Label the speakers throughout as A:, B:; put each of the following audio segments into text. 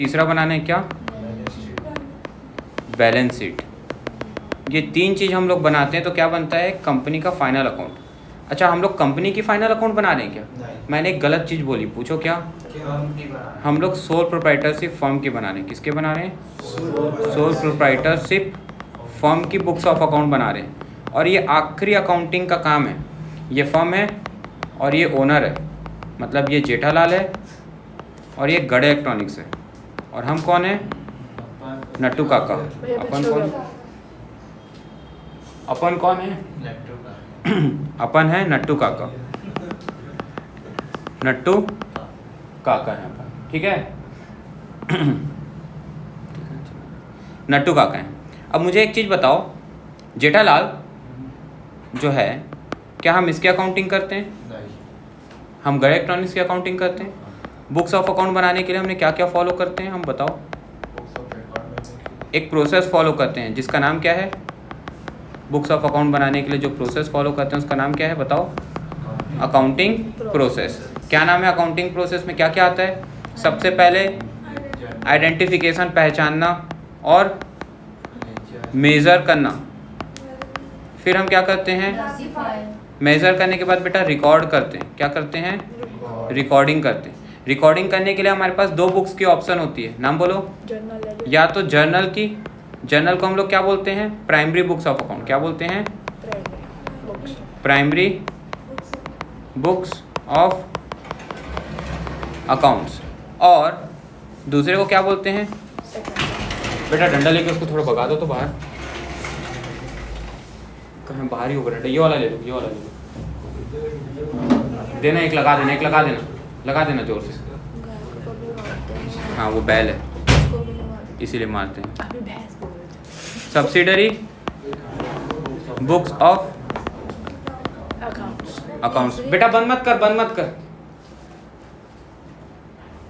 A: तीसरा बनाना है क्या, बैलेंस शीट। ये तीन चीज़ हम लोग बनाते हैं तो क्या बनता है, कंपनी का फाइनल अकाउंट। अच्छा, हम लोग कंपनी की फाइनल अकाउंट बना रहे हैं क्या? मैंने एक गलत चीज़ बोली, पूछो क्या? हम लोग सोल प्रोप्राइटरशिप फर्म की बना रहे हैं। किसके बना रहे हैं? सोल प्रोप्राइटरशिप फर्म की बुक्स ऑफ अकाउंट बना रहे हैं। और ये आखिरी अकाउंटिंग का काम है। ये फर्म है और ये ओनर है, मतलब ये जेठालाल है और ये गढ़ इलेक्ट्रॉनिक्स है। और हम कौन है? नट्टू काका। अपन कौन? अपन कौन है? अपन है नट्टू काका। नट्टू काका है अपन, ठीक है। नट्टू काका है। अब मुझे एक चीज़ बताओ, जेठालाल जो है, क्या हम इसकी अकाउंटिंग करते हैं? हम गढ़ इलेक्ट्रॉनिक्स की अकाउंटिंग करते हैं। बुक्स ऑफ अकाउंट बनाने के लिए हमने क्या क्या फॉलो करते हैं, हम बताओ। एक प्रोसेस फॉलो करते हैं जिसका नाम क्या है? बुक्स ऑफ अकाउंट बनाने के लिए जो प्रोसेस फॉलो करते हैं उसका नाम क्या है, बताओ? Accounting process. क्या नाम है अकाउंटिंग प्रोसेस में? क्या क्या आता है? सबसे पहले आइडेंटिफिकेशन, पहचानना और मेज़र करना। फिर हम क्या करते हैं? मेज़र करने के बाद बेटा रिकॉर्ड करते हैं। क्या करते हैं? रिकॉर्डिंग करते हैं। रिकॉर्डिंग करने के लिए हमारे पास दो बुक्स की ऑप्शन होती है, नाम बोलो। या तो जर्नल की, जर्नल को हम लोग क्या बोलते हैं? Primary books of account. क्या बोलते हैं? Primary books of accounts. और दूसरे को क्या बोलते हैं? बेटा डंडा लेके उसको थोड़ा भगा दो तो बाहर। कहाँ बाहर ही होगा डंडा? ये वाला ले लो, ये वाला ले लो। देना, एक लगा देना, एक लगा देना, लगा देना जोर से। हाँ वो बैल है इसीलिए मारते हैं। Subsidiary books of accounts. बेटा बंद मत कर, बंद मत कर।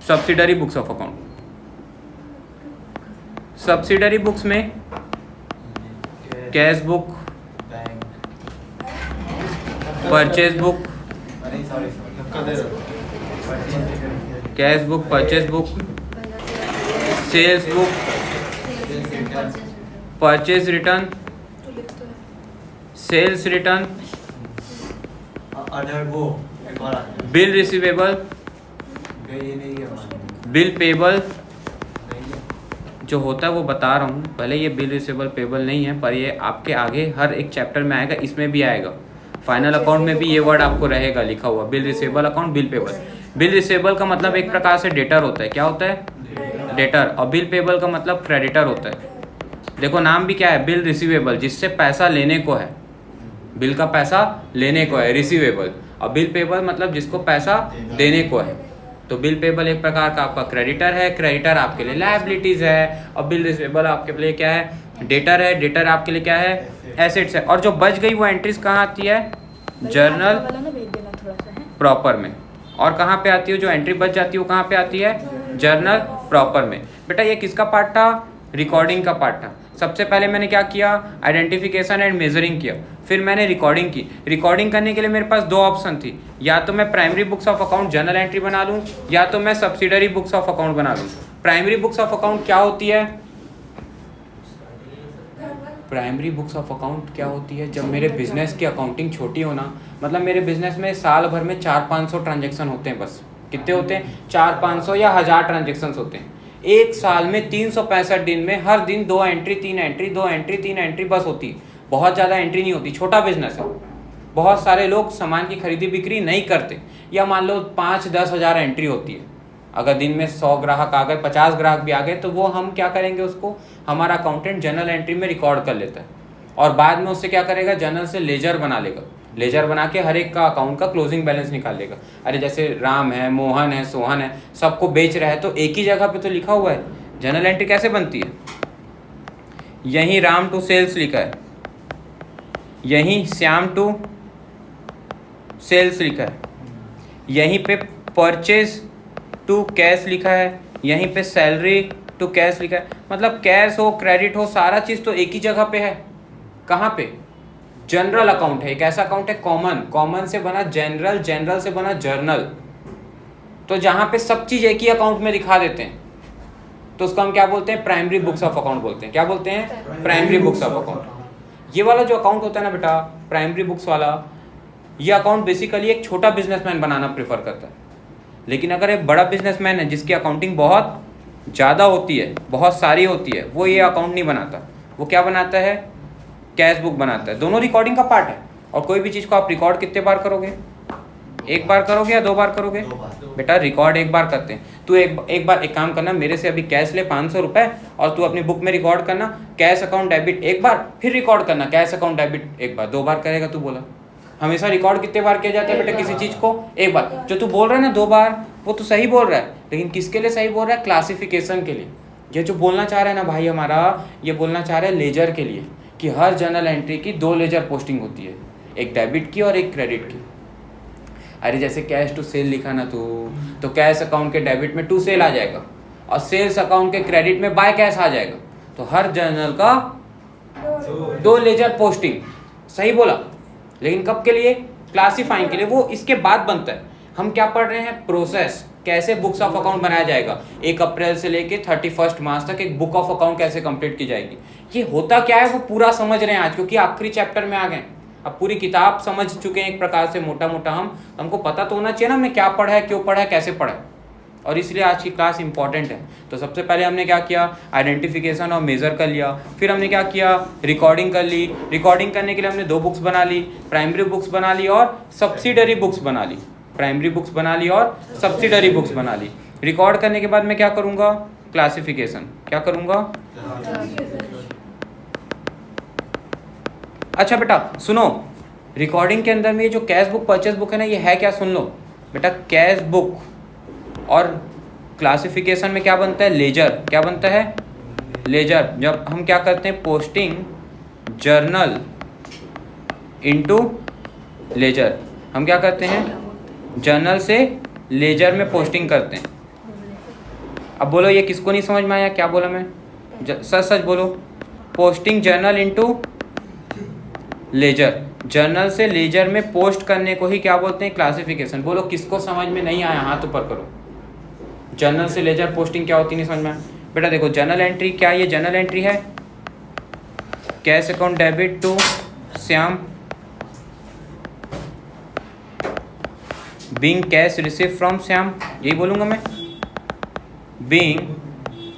A: Subsidiary books of account. Subsidiary books में cash book, purchase book, cash book, purchase book, sales book, purchase return, sales return, bill receivable, bill payable जो होता है वो बता रहा हूँ। भले ये बिल रिसीवेबल पेबल नहीं है पर ये आपके आगे हर एक चैप्टर में आएगा, इसमें भी आएगा। फाइनल अकाउंट में भी ये वर्ड आपको रहेगा लिखा हुआ, bill receivable account, bill payable. Bill receivable का मतलब एक प्रकार से डेटर होता है। क्या होता है? डेटर। और बिल पेबल का मतलब क्रेडिटर होता है। देखो नाम भी क्या है, बिल रिसीवेबल, जिससे पैसा लेने को है। बिल का पैसा लेने को है, रिसीवेबल। और बिल पेबल मतलब जिसको पैसा देने को है। तो बिल पेबल एक प्रकार का आपका क्रेडिटर है, क्रेडिटर आपके लिए लायबिलिटीज है, और बिल रिसीवेबल आपके लिए क्या है? डेटर है, डेटर आपके लिए क्या है? एसेट्स है। और जो बच गई वो एंट्रीज कहाँ आती है? जर्नल प्रॉपर में। और कहाँ पे आती है जो एंट्री बच जाती है वो कहाँ पे आती है? जर्नल प्रॉपर में। बेटा ये किसका पार्ट था? रिकॉर्डिंग का पार्ट था। सबसे पहले मैंने क्या किया? आइडेंटिफिकेशन एंड मेजरिंग किया। फिर मैंने रिकॉर्डिंग की। रिकॉर्डिंग करने के लिए मेरे पास दो ऑप्शन थी, या तो मैं primary books of account journal entry बना लूँ, या तो मैं सब्सिडरी बुक्स ऑफ अकाउंट बना लूँ। प्राइमरी बुक्स ऑफ अकाउंट क्या होती है? प्राइमरी बुक्स ऑफ अकाउंट क्या होती है? जब मेरे बिजनेस की अकाउंटिंग छोटी हो ना, मतलब मेरे बिजनेस में साल भर में 400-500 ट्रांजेक्शन होते हैं बस। कितने होते हैं? 400-500 या 1000 ट्रांजेक्शन होते हैं। एक साल में 365 दिन में हर दिन 2 एंट्री 3 एंट्री 2 एंट्री 3 एंट्री बस होती है। बहुत ज़्यादा एंट्री नहीं होती। छोटा बिजनेस है, बहुत सारे लोग सामान की खरीदी बिक्री नहीं करते। या मान लो 5-10 हज़ार एंट्री होती है। अगर दिन में 100 ग्राहक आ गए, 50 ग्राहक भी आ गए, तो वो हम क्या करेंगे? उसको हमारा अकाउंटेंट जनरल एंट्री में रिकॉर्ड कर लेता है और बाद में उससे क्या करेगा? जनरल से लेजर बना लेगा। लेजर बना के हर एक का अकाउंट का क्लोजिंग बैलेंस निकाल लेगा। अरे जैसे राम है, मोहन है, सोहन है, सबको बेच रहा है तो एक ही जगह पे तो लिखा हुआ है। जनरल एंट्री कैसे बनती है? यहीं राम टू सेल्स लिखा है, यहीं श्याम टू सेल्स लिखा है, यहीं पे परचेज टू कैश लिखा है, यहीं पे सैलरी टू कैश लिखा है। मतलब कैश हो, क्रेडिट हो, सारा चीज़ तो एक ही जगह पे है। कहाँ पे? जनरल अकाउंट है। एक ऐसा अकाउंट है कॉमन, कॉमन से बना जनरल, जनरल से बना जर्नल। तो जहाँ पे सब चीज़ एक ही अकाउंट में दिखा देते हैं। तो उसको हम क्या बोलते हैं, प्राइमरी बुक्स ऑफ अकाउंट बोलते हैं। क्या बोलते हैं, प्राइमरी बुक्स ऑफ अकाउंट। ये वाला जो अकाउंट होता है ना बेटा, प्राइमरी बुक्स वाला, ये अकाउंट बेसिकली एक छोटा बिजनेसमैन बनाना प्रेफर करता है। लेकिन अगर एक बड़ा बिजनेसमैन है जिसकी अकाउंटिंग बहुत ज़्यादा होती है, बहुत सारी होती है, वो ये अकाउंट नहीं बनाता। वो क्या बनाता है, कैश बुक बनाता है। दोनों रिकॉर्डिंग का पार्ट है। और कोई भी चीज़ को आप रिकॉर्ड कितने बार करोगे, एक बार करोगे या 2 बार करोगे? बेटा रिकॉर्ड एक बार करते हैं। तू एक बार एक काम करना, मेरे से अभी कैश ले 500 रुपये, और तू अपनी बुक में रिकॉर्ड करना कैश अकाउंट डेबिट एक बार, फिर रिकॉर्ड करना कैश अकाउंट डेबिट एक बार। 2 बार करेगा तू बोला। हमेशा रिकॉर्ड कितने बार किया जाता है बेटा किसी चीज़ को, एक बार। जो तू बोल रहा है ना 2 बार, वो तो सही बोल रहा है, लेकिन किसके लिए सही बोल रहा है, क्लासिफिकेशन के लिए। ये जो बोलना चाह रहा है ना भाई हमारा, ये बोलना चाह रहा है लेजर के लिए, कि हर जर्नल एंट्री की 2 लेजर पोस्टिंग होती है, एक डेबिट की और एक क्रेडिट की। अरे जैसे कैश टू सेल लिखा ना तो कैश अकाउंट के डेबिट में टू सेल आ जाएगा, और सेल्स अकाउंट के क्रेडिट में बाय कैश आ जाएगा। तो हर जर्नल का 2 लेजर पोस्टिंग, सही बोला। लेकिन कब के लिए, क्लासीफाइंग के लिए। वो इसके बाद बनता है। हम क्या पढ़ रहे हैं, प्रोसेस, कैसे बुक्स ऑफ अकाउंट बनाया जाएगा। 1 अप्रैल से लेके 31 मार्च तक एक बुक ऑफ अकाउंट कैसे कंप्लीट की जाएगी। ये होता क्या है वो पूरा समझ रहे हैं आज, क्योंकि आखिरी चैप्टर में आ गए। अब पूरी किताब समझ चुके हैं एक प्रकार से, मोटा मोटा। हमको पता तो होना चाहिए ना हमने क्या पढ़ा है, क्यों पढ़ा है, कैसे पढ़ा है, और इसलिए आज की क्लास इंपॉर्टेंट है। तो सबसे पहले हमने क्या किया, आइडेंटिफिकेशन और मेज़र कर लिया। फिर हमने क्या किया, रिकॉर्डिंग कर ली। रिकॉर्डिंग करने के लिए हमने 2 बुक्स बना ली, प्राइमरी बुक्स बना ली और सब्सिडरी बुक्स बना ली। प्राइमरी बुक्स बना ली और सब्सिडरी बुक्स बना ली। रिकॉर्ड करने के बाद मैं क्या करूँगा, क्लासिफिकेशन। क्या करूँगा, अच्छा बेटा सुनो, रिकॉर्डिंग के अंदर में ये जो कैश बुक परचेस बुक है ना, ये है क्या, सुन लो बेटा। कैश बुक और क्लासिफिकेशन में क्या बनता है, लेजर। क्या बनता है, लेजर। जब हम क्या करते हैं, पोस्टिंग जर्नल इनटू लेजर। हम क्या करते हैं, जर्नल से लेजर में पोस्टिंग करते हैं। अब बोलो ये किसको नहीं समझ में आया, क्या बोला मैं, सच सच बोलो। Posting journal into ledger, journal से लेजर में पोस्ट करने को ही क्या बोलते हैं, क्लासिफिकेशन। बोलो किसको समझ में नहीं आया, हाथ ऊपर करो। जर्नल से लेजर पोस्टिंग क्या होती, नहीं समझ में आया। बेटा देखो जर्नल एंट्री क्या, ये जर्नल एंट्री है, cash account debit to Shyam being cash receive from Shyam, यही बोलूँगा मैं, being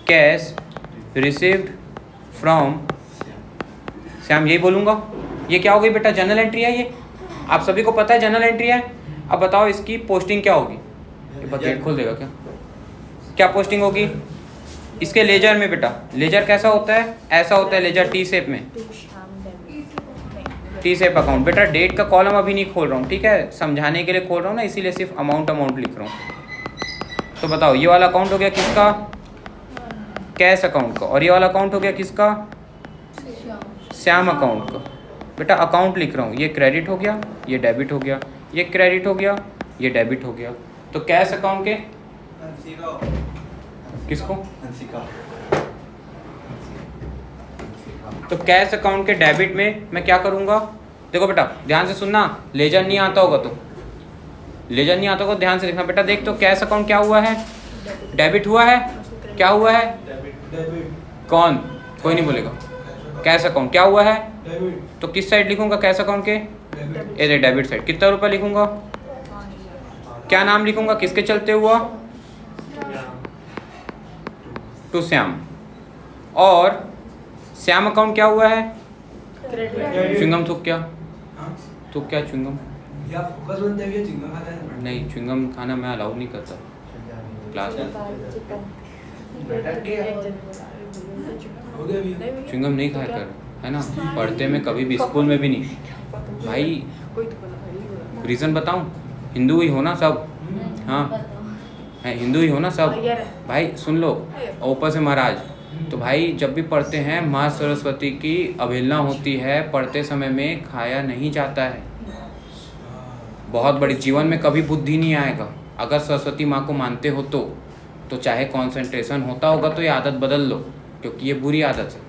A: cash received from Shyam, यही बोलूँगा। ये क्या हो गई बेटा, जर्नल एंट्री है। ये आप सभी को पता है जर्नल एंट्री है। अब बताओ इसकी पोस्टिंग क्या होगी, ये बकेट खोल देगा क्या, क्या पोस्टिंग होगी इसके लेजर में। बेटा लेजर कैसा होता है, ऐसा होता है लेजर, टी शेप में, टी शेप अकाउंट। बेटा डेट का कॉलम अभी नहीं खोल रहा हूँ, ठीक है, समझाने के लिए खोल रहा हूँ ना, इसीलिए सिर्फ अमाउंट लिख रहा हूँ। तो बताओ ये वाला अकाउंट हो गया किसका, कैश अकाउंट का, और ये वाला अकाउंट हो गया किसका, श्याम अकाउंट का। बेटा अकाउंट लिख रहा हूँ, ये क्रेडिट हो गया, ये डेबिट हो गया, ये क्रेडिट हो गया, ये डेबिट हो गया। तो कैश अकाउंट के किसको, तो कैश अकाउंट के डेबिट में मैं क्या करूँगा, देखो बेटा ध्यान से सुनना, लेजर नहीं आता होगा तो, लेजर नहीं आता होगा ध्यान से देखना। बेटा देख तो कैश अकाउंट क्या हुआ है, डेबिट हुआ है, क्या हुआ है, कौन, कोई नहीं बोलेगा। कैश अकाउंट क्या हुआ है, तो किस साइड लिखूंगा कैश अकाउंट के, ये डेबिट साइड। कितना रुपया लिखूंगा, क्या नाम लिखूंगा, किसके चलते हुआ, टू श्याम। और श्याम अकाउंट क्या हुआ है, च्युइंगम थूक क्या, थूक क्या च्युइंगम, नहीं च्युइंगम खाना मैं अलाउ नहीं करता क्लास में, च्युइंगम नहीं खाया कर, है ना, पढ़ते में कभी भी, स्कूल में भी नहीं। भाई रीज़न बताऊं, हिंदू ही हो ना सब, हाँ है हिंदू ही हो ना सब। भाई सुन लो, ऊपर से महाराज, तो भाई जब भी पढ़ते हैं माँ सरस्वती की अवहेलना होती है, पढ़ते समय में खाया नहीं जाता है। बहुत बड़ी, जीवन में कभी बुद्धि नहीं आएगा अगर सरस्वती माँ को मानते हो तो चाहे कंसंट्रेशन होता होगा तो ये आदत बदल लो, क्योंकि ये बुरी आदत है,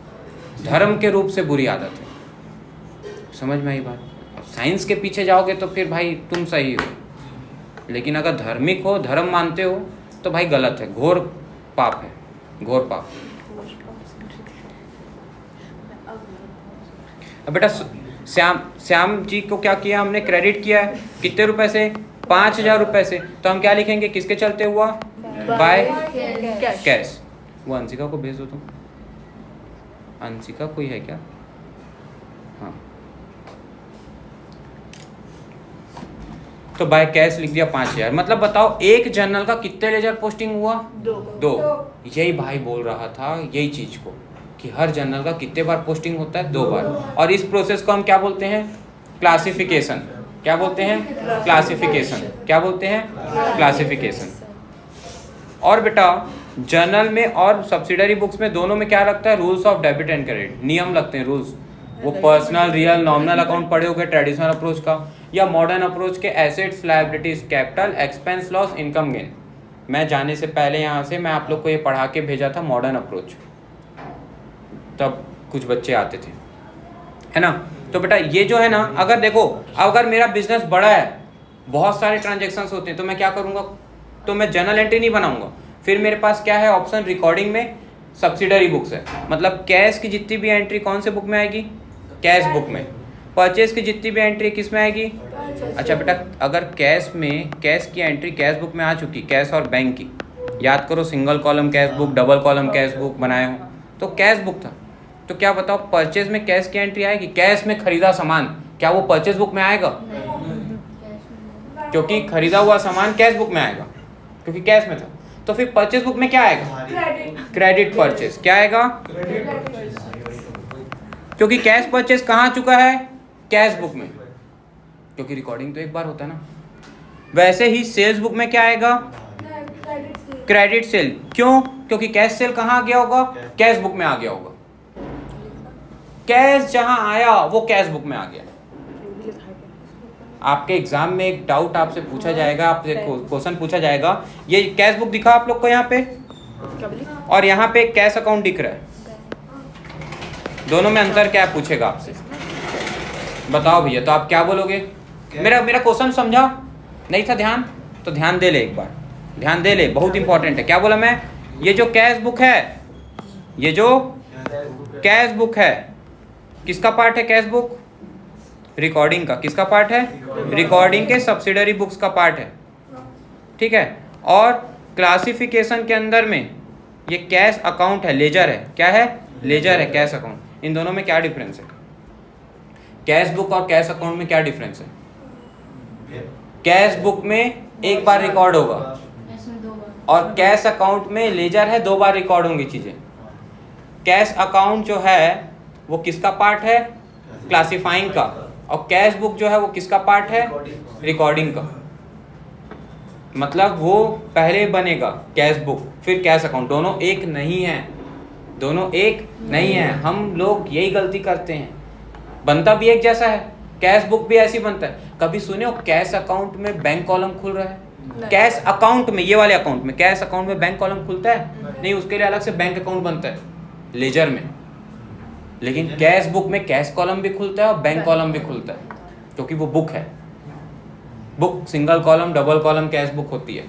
A: धर्म के रूप से बुरी आदत है। समझ में आई बात। अब साइंस के पीछे जाओगे तो फिर भाई तुम सही हो, लेकिन अगर धार्मिक हो, धर्म मानते हो तो भाई गलत है, घोर पाप है, घोरपा। अब बेटा श्याम जी को क्या किया हमने, क्रेडिट किया है कितने रुपए से, 5,000 रुपए से, तो हम क्या लिखेंगे, किसके चलते हुआ, बाय कैश। वो अंशिका को भेज दो तुम, अंशिका कोई है क्या, हाँ, तो बाय कैश लिख दिया 5,000। मतलब बताओ एक जर्नल का कितने लेजर पोस्टिंग हुआ, दो। यही भाई बोल रहा था यही चीज को कि हर जर्नल का कितने बार पोस्टिंग होता है, 2 बार। और इस प्रोसेस को हम क्या बोलते हैं, क्लासिफिकेशन। क्या बोलते हैं, क्लासिफिकेशन। क्या बोलते हैं, क्लासिफिकेशन। और बेटा जर्नल में और सब्सिडरी बुक्स में दोनों में क्या लगता है, rules of debit and credit, नियम लगते हैं, रूल्स। वो पर्सनल, रियल, नॉमिनल अकाउंट पढ़े होगे ट्रेडिशनल अप्रोच का, या मॉडर्न अप्रोच के assets, liabilities, capital, expense, loss, income, gain. मैं जाने से पहले यहाँ से मैं आप लोग को ये पढ़ा के भेजा था मॉडर्न अप्रोच, तब कुछ बच्चे आते थे, है ना। तो बेटा ये जो है ना, अगर देखो अगर मेरा बिजनेस बड़ा है, बहुत सारे ट्रांजेक्शन्स होते हैं, तो मैं क्या करूँगा, तो मैं जर्नल एंट्री नहीं बनाऊंगा। फिर मेरे पास क्या है ऑप्शन, रिकॉर्डिंग में सब्सिडरी बुक्स है, मतलब कैश की जितनी भी एंट्री कौन से बुक में आएगी, कैश बुक में। परचेज की जितनी भी एंट्री किस में आएगी, अच्छा बेटा अगर कैश में, कैश की एंट्री कैश बुक में आ चुकी, कैश और बैंक की, याद करो single column cash book, double column cash book बनाए हो, तो कैश बुक था। तो क्या बताओ परचेज में कैश की एंट्री आएगी, कैश में खरीदा सामान, क्या वो परचेज बुक में आएगा, क्योंकि खरीदा हुआ सामान कैश बुक में आएगा क्योंकि कैश में था। तो फिर परचेज बुक में क्या आएगा, क्रेडिट परचेज। क्या आएगा, क्योंकि कैश परचेज कहाँ आ चुका है, कैश बुक में, क्योंकि रिकॉर्डिंग तो एक बार होता है ना। वैसे ही सेल्स बुक में क्या आएगा, क्रेडिट सेल। क्यों, क्योंकि कैश सेल कहाँ आ गया होगा, कैश बुक में आ गया होगा। कैश जहां आया वो कैश बुक में आ गया। आपके एग्जाम में एक डाउट आपसे पूछा जाएगा, आपसे क्वेश्चन पूछा जाएगा, ये कैश बुक दिखा आप लोग को यहाँ पे, और यहाँ पे कैश अकाउंट दिख रहा है, दोनों में अंतर क्या है पूछेगा आपसे, बताओ भैया। तो आप क्या बोलोगे, मेरा क्वेश्चन समझा नहीं था ध्यान, तो ध्यान दे ले एक बार, ध्यान दे ले, बहुत इंपॉर्टेंट है। क्या बोला मैं, ये जो कैश बुक है, ये जो कैश बुक है किसका पार्ट है, कैश बुक, रिकॉर्डिंग का। किसका पार्ट है, रिकॉर्डिंग के सब्सिडरी बुक्स का पार्ट है, ठीक है। और क्लासिफिकेशन के अंदर में ये कैश अकाउंट है, लेजर है। क्या है, लेजर है, कैश अकाउंट। इन दोनों में क्या डिफरेंस है, कैश बुक और कैश अकाउंट में क्या डिफरेंस है। कैश बुक में एक बार रिकॉर्ड होगा और कैश अकाउंट में लेजर है, 2 बार रिकॉर्ड होंगी चीजें। कैश अकाउंट जो है वो किसका पार्ट है, क्लासिफाइंग का, और कैश बुक जो है वो किसका पार्ट है, रिकॉर्डिंग का। मतलब वो पहले बनेगा कैश बुक फिर कैश अकाउंट, दोनों एक नहीं है, दोनों एक नहीं है। हम लोग यही गलती करते हैं, बनता भी एक जैसा है, कैश बुक भी ऐसी बनता है। कभी सुने हो कैश अकाउंट में बैंक कॉलम खुल रहा है, कैश अकाउंट में, ये वाले अकाउंट में, कैश अकाउंट में बैंक कॉलम खुलता है नहीं, उसके लिए अलग से बैंक अकाउंट बनता है लेजर में। लेकिन कैश बुक में कैश कॉलम भी खुलता है और बैंक कॉलम भी खुलता है, क्योंकि वो बुक है। Book single column, double column cash book होती है,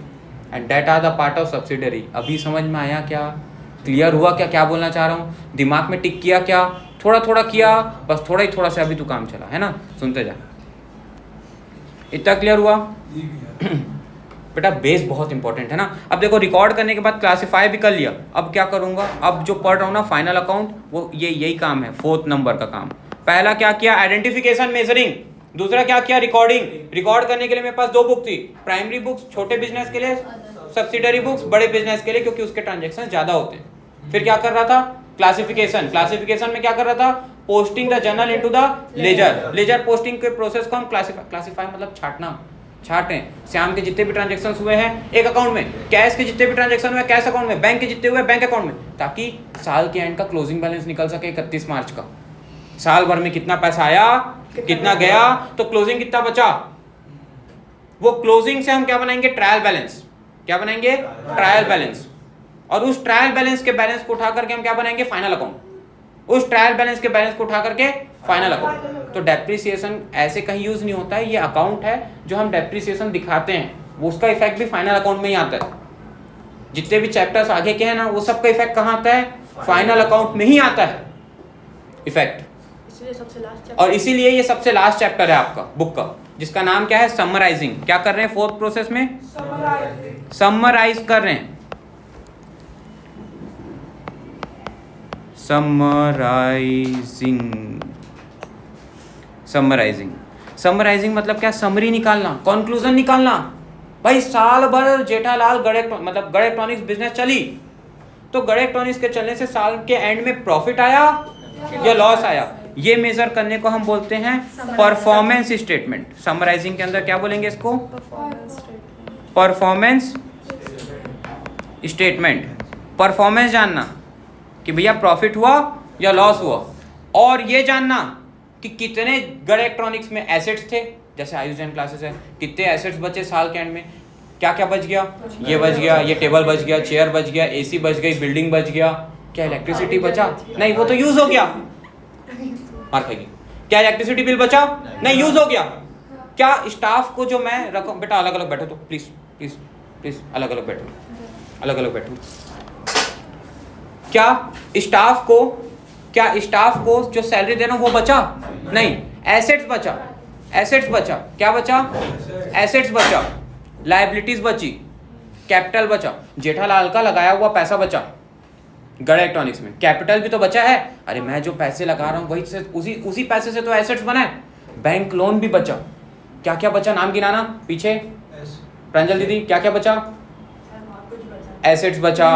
A: and date are the part of subsidiary. अभी समझ में आया क्या, क्लियर हुआ क्या, क्या बोलना चाह रहा हूँ, दिमाग में टिक किया क्या, थोड़ा थोड़ा किया, बस थोड़ा ही थोड़ा सा अभी तो काम चला है ना, सुनते जा। इतना क्लियर हुआ बेटा, बेस बहुत इंपॉर्टेंट है ना। अब देखो रिकॉर्ड करने के बाद क्लासिफाई भी कर लिया, अब क्या करूंगा, अब जो पढ़ रहा हूँ ना फाइनल अकाउंट, वो यही काम है, 4th नंबर का काम। पहला क्या किया, आइडेंटिफिकेशन मेजरिंग। दूसरा क्या किया, रिकॉर्डिंग। रिकॉर्ड करने के लिए मेरे पास 2 बुक थी, प्राइमरी बुक्स छोटे बिजनेस के लिए, सब्सिडरी बुक्स बड़े बिजनेस के लिए, क्योंकि उसके ट्रांजेक्शन ज्यादा होते हैं। फिर क्या कर रहा था, क्लासिफिकेशन। क्लासिफिकेशन में क्या कर रहा था, posting the journal into the ledger. Ledger posting के प्रोसेस को हम क्लासिफाई मतलब छाटना, छाटें। श्याम के जितने भी ट्रांजेक्शन हुए हैं एक अकाउंट में, कैश के जितने भी ट्रांजेक्शन हुए कैश अकाउंट में, बैंक के जितने हुए बैंक अकाउंट में, ताकि साल के एंड का क्लोजिंग बैलेंस निकल सके 31 मार्च का। साल भर में कितना पैसा आया, कितना गया, तो क्लोजिंग कितना बचा, वो क्लोजिंग से हम क्या बनाएंगे, ट्रायल बैलेंस। क्या बनाएंगे, ट्रायल बैलेंस। और उस ट्रायल बैलेंस के बैलेंस को उठा करके हम क्या बनाएंगे, फाइनल अकाउंट। उस ट्रायल बैलेंस के बैलेंस को उठा करके फाइनल अकाउंट। तो डेप्रिसिएशन ऐसे कहीं यूज नहीं होता है, ये अकाउंट है जो हम डेप्रिसिएशन दिखाते हैं, वो उसका इफेक्ट भी फाइनल अकाउंट में ही आता है। जितने भी चैप्टर्स आगे के हैं ना, वो सबका इफेक्ट कहाँ आता है? फाइनल अकाउंट में ही आता है इफेक्ट।
B: इसलिए सबसे लास्ट
A: और इसीलिए ये सबसे लास्ट चैप्टर है आपका बुक का, जिसका नाम क्या है? समराइजिंग। क्या कर रहे हैं फोर्थ प्रोसेस में? समराइज कर रहे हैं। समराइजिंग मतलब क्या? समरी निकालना, कंक्लूजन निकालना। भाई साल भर जेठालाल गढ़ इलेक्ट्रॉनिक्स बिजनेस चली, तो गढ़ इलेक्ट्रॉनिक्स के चलने से साल के एंड में प्रॉफिट आया या लॉस आया, ये मेजर करने को हम बोलते हैं परफॉर्मेंस स्टेटमेंट। समराइजिंग के अंदर क्या बोलेंगे इसको? Performance statement. परफॉर्मेंस जानना कि भैया प्रॉफिट हुआ या लॉस हुआ, और ये जानना कि कितने गढ़ इलेक्ट्रॉनिक्स में एसेट्स थे, जैसे आयुजन क्लासेस है, कितने एसेट्स बचे साल के एंड में, क्या क्या बच गया, ये बच गया, ये टेबल बच गया, चेयर बच गया, एसी बच गई, बिल्डिंग बच गया, क्या इलेक्ट्रिसिटी बचा? नहीं, वो तो यूज हो गया। मार खाएगी। क्या इलेक्ट्रिसिटी बिल बचा? नहीं, यूज हो गया। क्या स्टाफ को जो मैं रकम, बेटा अलग अलग बैठो तो प्लीज प्लीज प्लीज, अलग अलग बैठो, अलग अलग बैठो। क्या स्टाफ को जो सैलरी देना वो बचा? नहीं, एसेट्स बचा। एसेट्स बचा। क्या बचा? एसेट्स बचा। लायबिलिटीज बची, कैपिटल बचा। जेठालाल का लगाया हुआ पैसा बचा गढ़ इलेक्ट्रॉनिक्स में, कैपिटल भी तो बचा है। अरे मैं जो पैसे लगा रहा हूँ वही से उसी पैसे से तो एसेट्स बनाए। बैंक लोन भी बचा। क्या क्या बचा? नाम गिनाना पीछे, प्रांजल दीदी, क्या क्या बचा? एसेट्स बचा,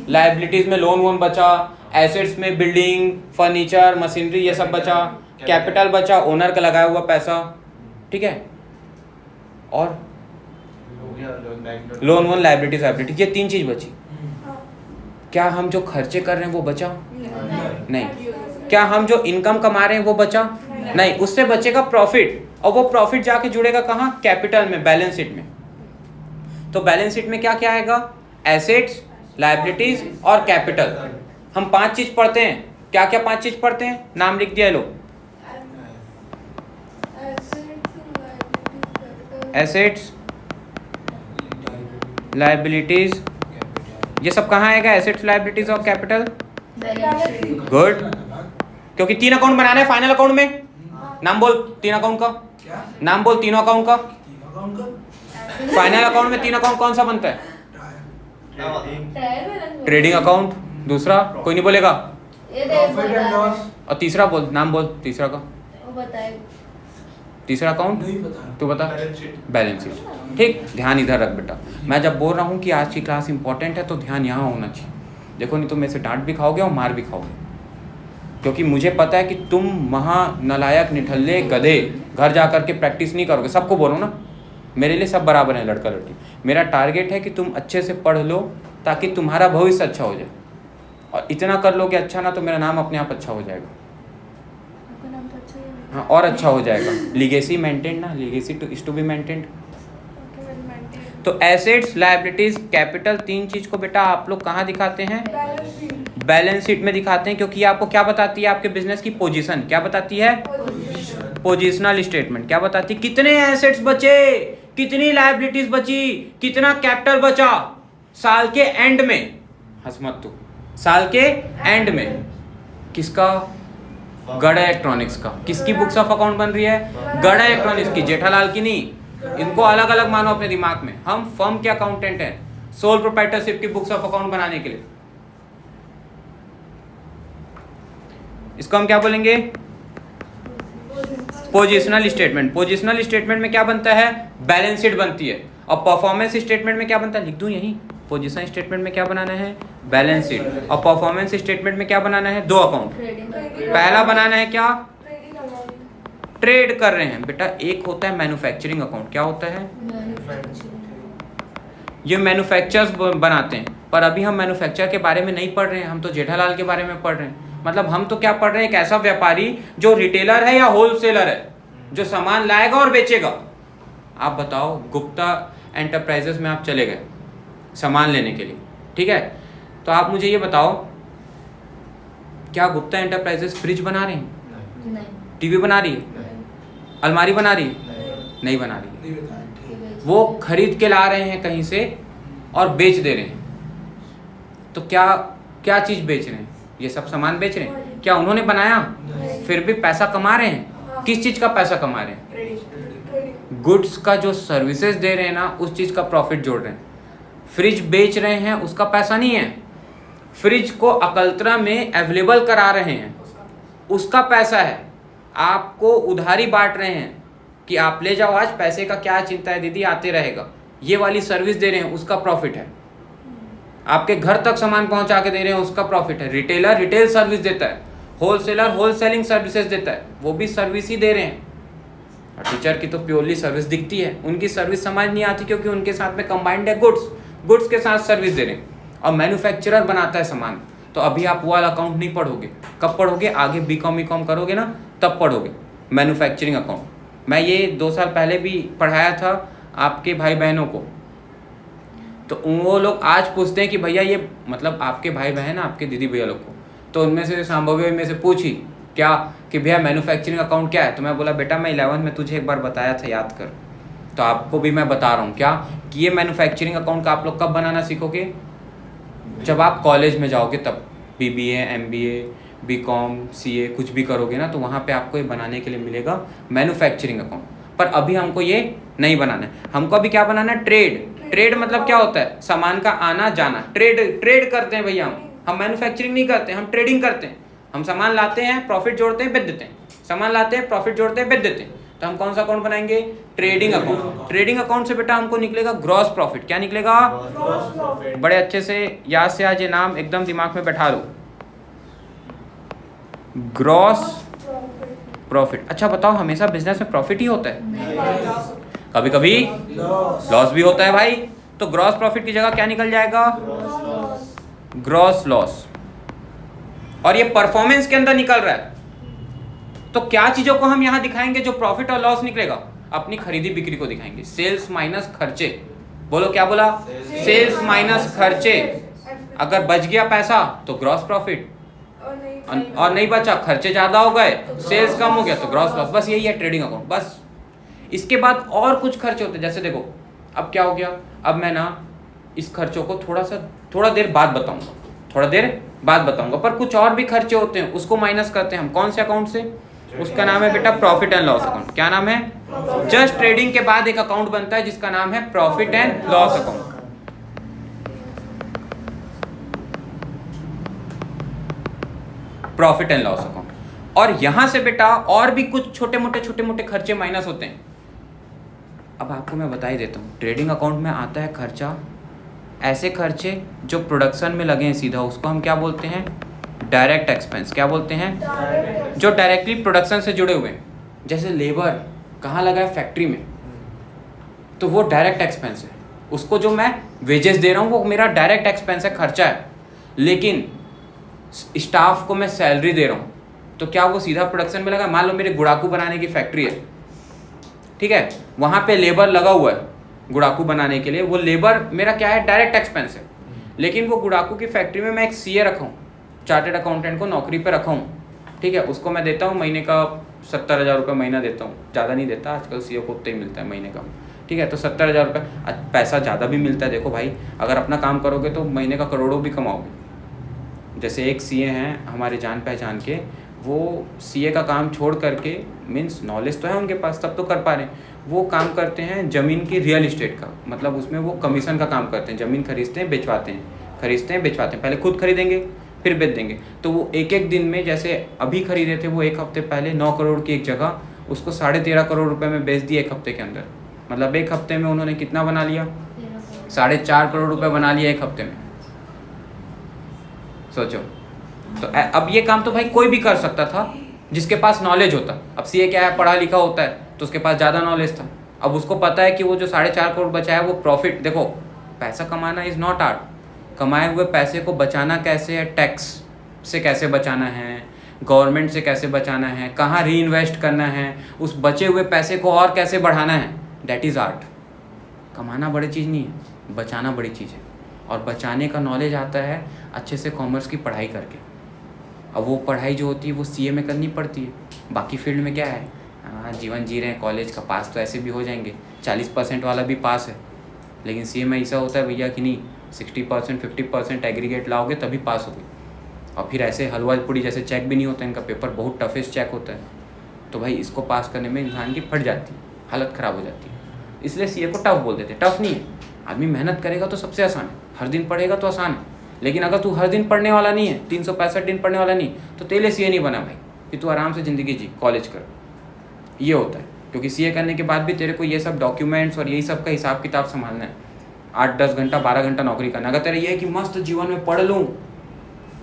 A: लायबिलिटीज में लोन वोन बचा, एसेट्स में बिल्डिंग, फर्नीचर, मशीनरी, ये सब बचा, कैपिटल बचा, ओनर का लगाया हुआ पैसा, ठीक है, और लोन वोन, लायबिलिटी, ये 3 चीज बची। क्या हम जो खर्चे कर रहे हैं वो बचा? नहीं। क्या हम जो इनकम कमा रहे हैं वो बचा? नहीं। उससे बचेगा प्रॉफिट, और वो प्रॉफिट जाके जुड़ेगा कहाँ? कैपिटल में, बैलेंस शीट में। तो बैलेंस शीट में क्या क्या आएगा? एसेट्स, लायबिलिटीज और कैपिटल। हम 5 चीज पढ़ते हैं। क्या क्या 5 चीज पढ़ते हैं? नाम लिख दिया लो। एसेट्स, लायबिलिटीज, ये सब कहाँ आएगा? एसेट्स, लायबिलिटीज और कैपिटल। गुड, क्योंकि 3 अकाउंट बनाना है फाइनल अकाउंट में। नाम बोल 3 अकाउंट का। नाम बोल तीनों अकाउंट का। फाइनल अकाउंट में 3 अकाउंट कौन सा बनता है? ट्रेडिंग अकाउंट, दूसरा कोई नहीं बोलेगा, और तीसरा बोल, नाम बोल तीसरा का। तीसरा अकाउंट तू बता। Balance sheet. ठीक, ध्यान इधर रख बेटा। मैं जब बोल रहा हूँ कि आज की क्लास इंपॉर्टेंट है तो ध्यान यहाँ होना चाहिए। देखो, नहीं तो मेरे से डांट भी खाओगे और मार भी खाओगे, क्योंकि मुझे पता है कि तुम महा नलायक, निठल्ले, गधे घर जा कर के प्रैक्टिस नहीं करोगे। सबको बोलो ना, मेरे लिए सब बराबर है, लड़का लड़की। मेरा टारगेट है कि तुम अच्छे से पढ़ लो ताकि तुम्हारा भविष्य अच्छा हो जाए, और इतना कर लोगे अच्छा ना तो मेरा नाम अपने आप अच्छा हो जाएगा। हाँ, और अच्छा हो जाएगा। लीगेसी मेंटेन ना, legacy is to be maintained. तो एसेट्स, लायबिलिटीज, कैपिटल, 3 चीज को बेटा आप लोग कहाँ दिखाते हैं? बैलेंस शीट में दिखाते हैं, क्योंकि आपको क्या बताती है? आपके बिजनेस की पोजीशन। क्या बताती है? Positional statement. क्या बताती है? कितने एसेट्स बचे, कितनी लायबिलिटीज बची, कितना कैपिटल बचा साल के एंड में। हंस मत तू। साल के एंड में किसका? गढ़ इलेक्ट्रॉनिक्स का। किसकी बुक्स ऑफ अकाउंट बन रही है? गढ़ इलेक्ट्रॉनिक्स की, जेठालाल की नहीं। इनको अलग अलग मानो अपने दिमाग में। हम फर्म के अकाउंटेंट हैं, सोल प्रोप्राइटरशिप की बुक्स ऑफ अकाउंट बनाने के लिए। इसको हम क्या बोलेंगे? Positional statement. पोजिशनल स्टेटमेंट में क्या बनता है? बैलेंस शीट बनती है। और परफॉर्मेंस स्टेटमेंट में क्या बनता है? लिख दूं यहीं। पोजीशन स्टेटमेंट में क्या बनाना है? Balance sheet. और परफॉर्मेंस स्टेटमेंट में क्या बनाना है? 2 अकाउंट। पहला बनाना है क्या? ट्रेड कर रहे हैं बेटा। एक होता है मैन्युफैक्चरिंग अकाउंट। क्या होता है? ये मैन्युफैक्चरर्स बनाते हैं, पर अभी हम मैन्युफैक्चर के बारे में नहीं पढ़ रहे हैं, हम तो जेठालाल के बारे में पढ़ रहे हैं। मतलब हम तो क्या पढ़ रहे हैं? एक ऐसा व्यापारी जो रिटेलर है या होलसेलर है, जो सामान लाएगा और बेचेगा। आप बताओ, गुप्ता एंटरप्राइजेस में आप चले गए सामान लेने के लिए, ठीक है, तो आप मुझे ये बताओ, क्या गुप्ता एंटरप्राइजेस फ्रिज बना रहे हैं? नहीं। टीवी बना रही है? नहीं। अलमारी बना रही है? नहीं बना रही है। वो खरीद के ला रहे हैं कहीं से और बेच दे रहे हैं। तो क्या क्या चीज़ बेच रहे हैं? ये सब सामान बेच रहे हैं। क्या उन्होंने बनाया? फिर भी पैसा कमा रहे हैं। किस चीज़ का पैसा कमा रहे हैं? गुड्स का जो सर्विसेज दे रहे हैं ना, उस चीज़ का प्रॉफिट जोड़ रहे हैं। फ्रिज बेच रहे हैं, उसका पैसा नहीं है। फ्रिज को अकल्तरा में अवेलेबल करा रहे हैं, उसका पैसा है। आपको उधारी बांट रहे हैं कि आप ले जाओ, आज पैसे का क्या चिंता है दीदी, आते रहेगा, ये वाली सर्विस दे रहे हैं, उसका प्रॉफिट है। आपके घर तक सामान पहुंचा के दे रहे हैं, उसका प्रॉफिट है। रिटेलर रिटेल सर्विस देता है, होलसेलर होलसेलिंग सर्विसेज देता है, वो भी सर्विस ही दे रहे हैं। और टीचर की तो प्योरली सर्विस दिखती है, उनकी सर्विस समझ नहीं आती क्योंकि उनके साथ में कंबाइंड है गुड्स के साथ सर्विस दे रहे हैं। और मैन्युफैक्चरर बनाता है सामान। तो अभी आप वो वाला अकाउंट नहीं पढ़ोगे, कब पढ़ोगे? आगे बीकॉम करोगे ना, तब पढ़ोगे मैन्युफैक्चरिंग अकाउंट। मैं ये 2 साल पहले भी पढ़ाया था आपके भाई बहनों को। तो वो लोग आज पूछते हैं कि भैया ये मतलब आपके भाई बहन, आपके दीदी भैया लोग को, तो उनमें से संभव में से पूछी क्या कि भैया मैन्युफैक्चरिंग अकाउंट क्या है? तो मैं बोला बेटा मैं 11th में तुझे एक बार बताया था, याद कर। तो आपको भी मैं बता रहा हूँ क्या कि ये मैन्युफैक्चरिंग अकाउंट का आप लोग कब बनाना सीखोगे? जब आप कॉलेज में जाओगे तब। BBA MBA BCom CA कुछ भी करोगे ना, तो वहाँ पे आपको ये बनाने के लिए मिलेगा मैन्युफैक्चरिंग अकाउंट। पर अभी हमको ये नहीं बनाना है, हमको अभी क्या बनाना है? ट्रेड मतलब क्या होता है? सामान का आना जाना। ट्रेड करते हैं भैया हम मैन्युफैक्चरिंग नहीं करते, हम ट्रेडिंग करते हैं। हम सामान लाते हैं, प्रॉफिट जोड़ते हैं, बेच देते हैं, सामान लाते हैं, प्रॉफिट जोड़ते हैं, बेच देते हैं। तो हम कौन सा अकाउंट बनाएंगे? Trading account. ट्रेडिंग अकाउंट से बेटा हमको निकलेगा ग्रॉस प्रॉफिट। क्या निकलेगा? बड़े अच्छे से याद से आज ये नाम एकदम दिमाग में बैठा लो, ग्रॉस प्रॉफिट। अच्छा बताओ, हमेशा बिजनेस में प्रॉफिट ही होता है? कभी कभी लॉस भी होता है भाई। तो ग्रॉस प्रॉफिट की जगह क्या निकल जाएगा? Gross loss. और ये परफॉर्मेंस के अंदर निकल रहा है। तो क्या चीजों को हम यहां दिखाएंगे जो प्रॉफिट और लॉस निकलेगा? अपनी खरीदी बिक्री को दिखाएंगे। सेल्स माइनस खर्चे। बोलो क्या बोला? सेल्स माइनस खर्चे। अगर बच गया पैसा तो ग्रॉस प्रॉफिट, और नहीं बचा, खर्चे ज्यादा हो गए, सेल्स कम हो गया, तो ग्रॉस लॉस। बस यही है ट्रेडिंग अकाउंट, बस। इसके बाद और कुछ खर्चे होते हैं, जैसे देखो अब क्या हो गया, अब मैं ना इस खर्चों को थोड़ा देर बाद बताऊंगा, पर कुछ और भी खर्चे होते हैं, उसको माइनस करते हैं हम। कौन से अकाउंट से? उसका नाम है बेटा प्रॉफिट एंड लॉस अकाउंट। क्या नाम है? जस्ट ट्रेडिंग के बाद एक अकाउंट बनता है जिसका नाम है profit and loss account. Profit and loss account. और यहां से बेटा और भी कुछ छोटे मोटे खर्चे माइनस होते हैं। अब आपको मैं बता ही देता हूँ। ट्रेडिंग अकाउंट में आता है खर्चा, ऐसे खर्चे जो प्रोडक्शन में लगे हैं सीधा, उसको हम क्या बोलते हैं? Direct expense. क्या बोलते हैं? जो डायरेक्टली प्रोडक्शन से जुड़े हुए हैं। जैसे लेबर कहाँ लगा है? फैक्ट्री में, तो वो डायरेक्ट एक्सपेंस है। उसको जो मैं वेजेस दे रहा हूँ वो मेरा डायरेक्ट एक्सपेंस है, खर्चा है। लेकिन स्टाफ को मैं सैलरी दे रहा हूँ, तो क्या वो सीधा प्रोडक्शन में लगा? मान लो मेरे गुड़ाकू बनाने की फैक्ट्री है, ठीक है, वहाँ पे लेबर लगा हुआ है गुड़ाकू बनाने के लिए। वो लेबर मेरा क्या है? डायरेक्ट एक्सपेंस है। लेकिन वो गुड़ाकू की फैक्ट्री में मैं एक CA रखा हूँ, चार्टेड अकाउंटेंट को नौकरी पे रखा हूँ, ठीक है। उसको मैं देता हूँ महीने का 70,000 रुपये महीना देता हूँ, ज़्यादा नहीं देता, आजकल CA को उतना ही मिलता है महीने का, ठीक है। तो 70,000 रुपये पैसा ज़्यादा भी मिलता है। देखो भाई, अगर अपना काम करोगे तो महीने का करोड़ों भी कमाओगे। जैसे एक CA हैं हमारे जान पहचान के, वो CA का काम छोड़ करके, मीन्स नॉलेज तो है उनके पास, तब तो कर पा रहे हैं, वो काम करते हैं ज़मीन की रियल इस्टेट का, मतलब उसमें वो कमीशन का काम करते हैं। ज़मीन खरीदते हैं बेचवाते हैं, पहले खुद खरीदेंगे फिर बेच देंगे। तो वो एक दिन में, जैसे अभी खरीदे थे वो 1 हफ्ते पहले 9 करोड़ की एक जगह, उसको 13.5 करोड़ रुपए में बेच दिया 1 हफ्ते के अंदर। मतलब 1 हफ्ते में उन्होंने कितना बना लिया? 4.5 करोड़ रुपए बना लिया 1 हफ्ते में। सोचो। तो अब ये काम तो भाई कोई भी कर सकता था जिसके पास नॉलेज होता। अब CA क्या है? पढ़ा लिखा होता है, तो उसके पास ज़्यादा नॉलेज था। अब उसको पता है कि वो जो 4.5 करोड़ बचा है वो प्रॉफिट। देखो, पैसा कमाना इज़ नॉट आर्ट। कमाए हुए पैसे को बचाना कैसे है? टैक्स से कैसे बचाना है, गवर्नमेंट से कैसे बचाना है, कहाँ री इन्वेस्ट करना है, उस बचे हुए पैसे को और कैसे बढ़ाना है, दैट इज़ आर्ट। कमाना बड़ी चीज़ नहीं है, बचाना बड़ी चीज़ है। और बचाने का नॉलेज आता है अच्छे से कॉमर्स की पढ़ाई करके। अब वो पढ़ाई जो होती है वो CA में करनी पड़ती है। बाकी फील्ड में क्या है? हाँ, जीवन जी रहे हैं, कॉलेज का पास तो ऐसे भी हो जाएंगे, 40% वाला भी पास है। लेकिन CA में ऐसा होता है भैया कि नहीं, 60% 50% एग्रीगेट लाओगे तभी पास होगे। और फिर ऐसे हलवा पूड़ी जैसे चेक भी नहीं होता, इनका पेपर बहुत टफेस्ट चेक होता है। तो भाई इसको पास करने में इंसान की फट जाती है, हालत ख़राब हो जाती है। इसलिए सीए को टफ बोल देते हैं। टफ नहीं है, आदमी मेहनत करेगा तो सबसे आसान है, हर दिन पढ़ेगा तो आसान है। लेकिन अगर तू हर दिन पढ़ने वाला नहीं है, 365 दिन पढ़ने वाला नहीं, तो तेरे लिए सीए नहीं बना भाई। कि तू आराम से ज़िंदगी जी, कॉलेज कर, ये होता है। क्योंकि सीए करने के बाद भी तेरे को ये सब डॉक्यूमेंट्स और यही सब का हिसाब किताब संभालना है। 8-10 घंटा 12 घंटा नौकरी करना। अगर तेरा ये है कि मस्त जीवन में पढ़ लूँ,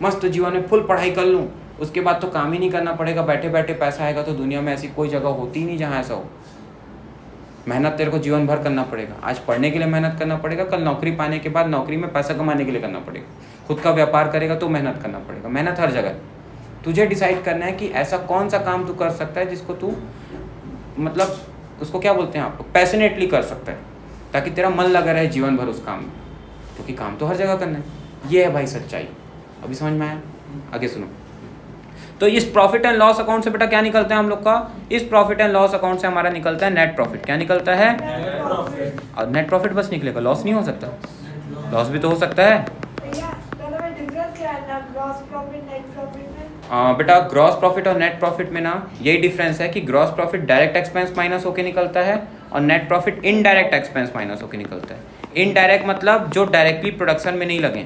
A: मस्त जीवन में फुल पढ़ाई कर लूँ, उसके बाद तो काम ही नहीं करना पड़ेगा, बैठे बैठे पैसा आएगा, तो दुनिया में ऐसी कोई जगह होती ही नहीं जहाँ ऐसा हो। मेहनत तेरे को जीवन भर करना पड़ेगा। आज पढ़ने के लिए मेहनत करना पड़ेगा, कल नौकरी पाने के बाद नौकरी में पैसा कमाने के लिए करना पड़ेगा। खुद का व्यापार करेगा तो मेहनत करना पड़ेगा। मेहनत हर जगह। तुझे डिसाइड करना है कि ऐसा कौन सा काम तू कर सकता है जिसको तू मतलब उसको क्या बोलते हैं आप, पैशनेटली कर सकता है, ताकि तेरा मन लगा रहे जीवन भर उस काम में। क्योंकि काम तो हर जगह करना है। ये है भाई सच्चाई। अभी समझ में आया? आगे सुनो। तो इस प्रॉफिट एंड लॉस अकाउंट से बेटा क्या निकलता है हम लोग का? इस प्रॉफिट एंड लॉस अकाउंट से हमारा निकलता है नेट प्रॉफिट। क्या निकलता है? और नेट प्रॉफिट बस निकलेगा, लॉस नहीं हो सकता। लॉस भी तो हो सकता है। बेटा ग्रॉस प्रॉफिट और नेट प्रॉफिट में ना यही डिफरेंस है कि gross profit direct expense minus होके निकलता है और net profit indirect expense minus होके निकलता है। इनडायरेक्ट मतलब जो डायरेक्टली प्रोडक्शन में नहीं लगे,